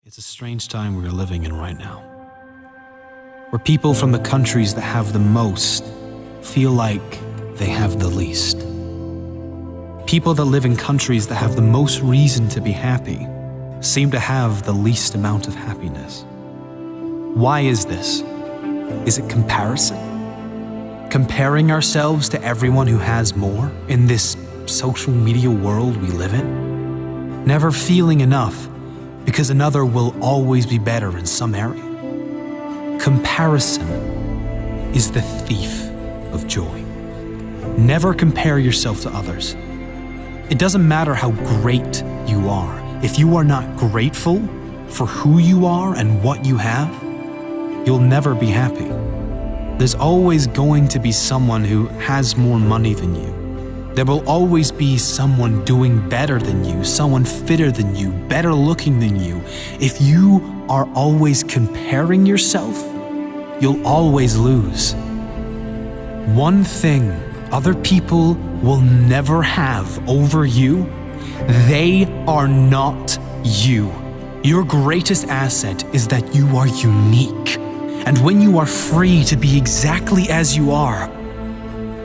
It's a strange time we are living in right now, where people from the countries that have the most feel like they have the least. People that live in countries that have the most reason to be happy seem to have the least amount of happiness. Why is this? Is it comparison? Comparing ourselves to everyone who has more in this social media world we live in? Never feeling enough because another will always be better in some area. Comparison is the thief of joy. Never compare yourself to others. It doesn't matter how great you are. If you are not grateful for who you are and what you have, you'll never be happy. There's always going to be someone who has more money than you. There will always be someone doing better than you, someone fitter than you, better looking than you. If you are always comparing yourself, you'll always lose. One thing other people will never have over you, they are not you. Your greatest asset is that you are unique. And when you are free to be exactly as you are,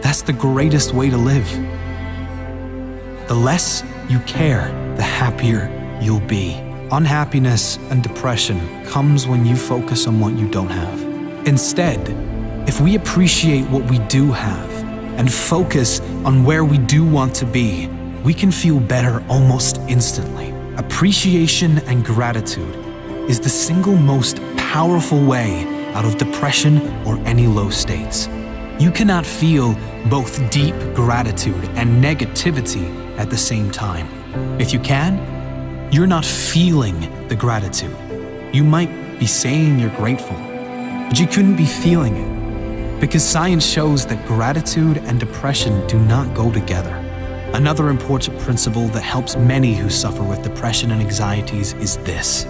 that's the greatest way to live. The less you care, the happier you'll be. Unhappiness and depression comes when you focus on what you don't have. Instead, if we appreciate what we do have and focus on where we do want to be, we can feel better almost instantly. Appreciation and gratitude is the single most powerful way out of depression or any low states. You cannot feel both deep gratitude and negativity at the same time. If you can, you're not feeling the gratitude. You might be saying you're grateful, but you couldn't be feeling it, because science shows that gratitude and depression do not go together. Another important principle that helps many who suffer with depression and anxieties is this: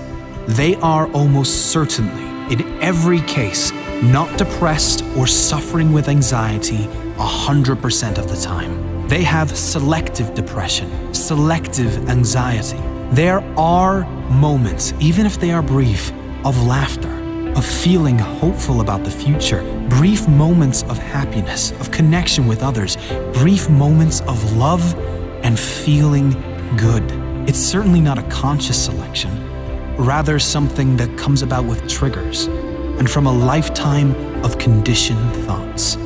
they are almost certainly, in every case, not depressed or suffering with anxiety 100% of the time. They have selective depression, selective anxiety. There are moments, even if they are brief, of laughter, of feeling hopeful about the future, brief moments of happiness, of connection with others, brief moments of love and feeling good. It's certainly not a conscious selection, rather something that comes about with triggers and from a lifetime of conditioned thoughts.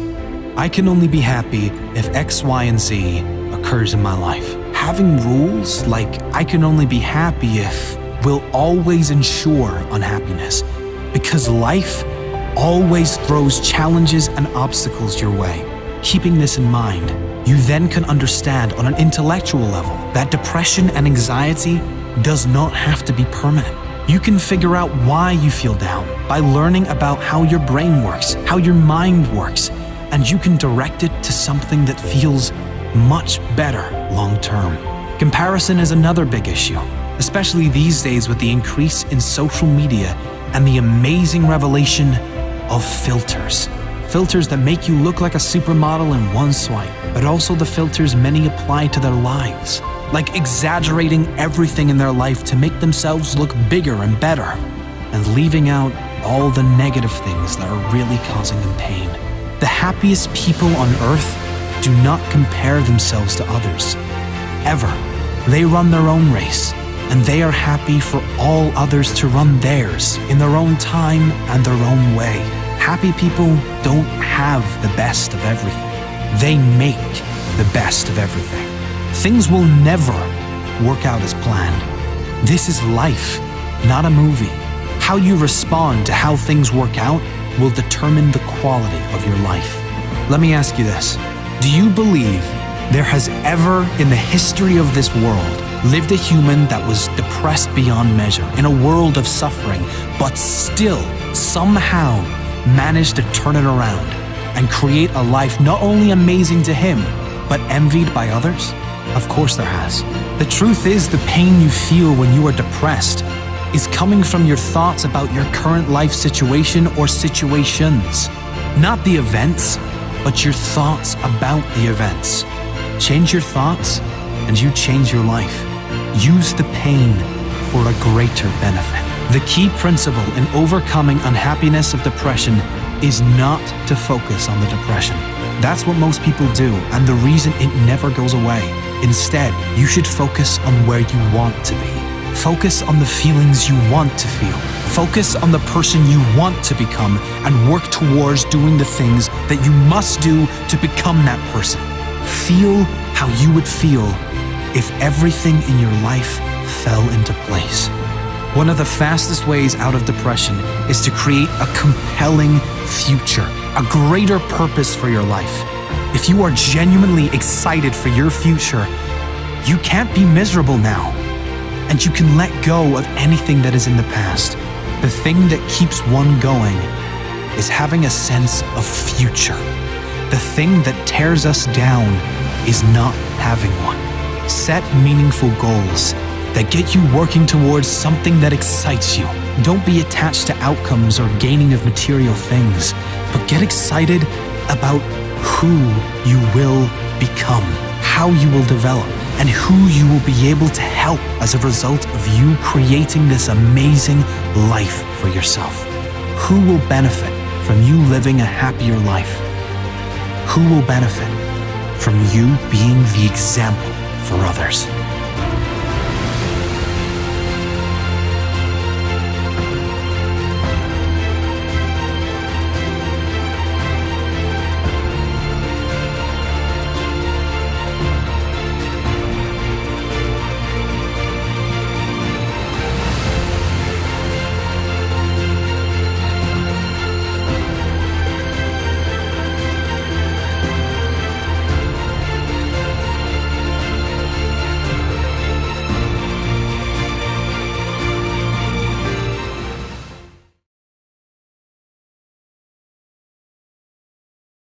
I can only be happy if X, Y, and Z occurs in my life. Having rules like I can only be happy if will always ensure unhappiness, because life always throws challenges and obstacles your way. Keeping this in mind, you then can understand on an intellectual level that depression and anxiety does not have to be permanent. You can figure out why you feel down by learning about how your brain works, how your mind works, and you can direct it to something that feels much better long term. Comparison is another big issue, especially these days with the increase in social media and the amazing revelation of filters. Filters that make you look like a supermodel in one swipe, but also the filters many apply to their lives, like exaggerating everything in their life to make themselves look bigger and better, and leaving out all the negative things that are really causing them pain. The happiest people on earth do not compare themselves to others, ever. They run their own race, and they are happy for all others to run theirs in their own time and their own way. Happy people don't have the best of everything. They make the best of everything. Things will never work out as planned. This is life, not a movie. How you respond to how things work out will determine the quality of your life. Let me ask you this. Do you believe there has ever in the history of this world lived a human that was depressed beyond measure in a world of suffering, but still somehow managed to turn it around and create a life not only amazing to him, but envied by others? Of course there has. The truth is, the pain you feel when you are depressed is coming from your thoughts about your current life situation or situations. Not the events, but your thoughts about the events. Change your thoughts and you change your life. Use the pain for a greater benefit. The key principle in overcoming unhappiness of depression is not to focus on the depression. That's what most people do, and the reason it never goes away. Instead, you should focus on where you want to be. Focus on the feelings you want to feel. Focus on the person you want to become and work towards doing the things that you must do to become that person. Feel how you would feel if everything in your life fell into place. One of the fastest ways out of depression is to create a compelling future, a greater purpose for your life. If you are genuinely excited for your future, you can't be miserable now, and you can let go of anything that is in the past. The thing that keeps one going is having a sense of future. The thing that tears us down is not having one. Set meaningful goals that get you working towards something that excites you. Don't be attached to outcomes or gaining of material things, but get excited about who you will become, how you will develop, and who you will be able to help as a result of you creating this amazing life for yourself. Who will benefit from you living a happier life? Who will benefit from you being the example for others?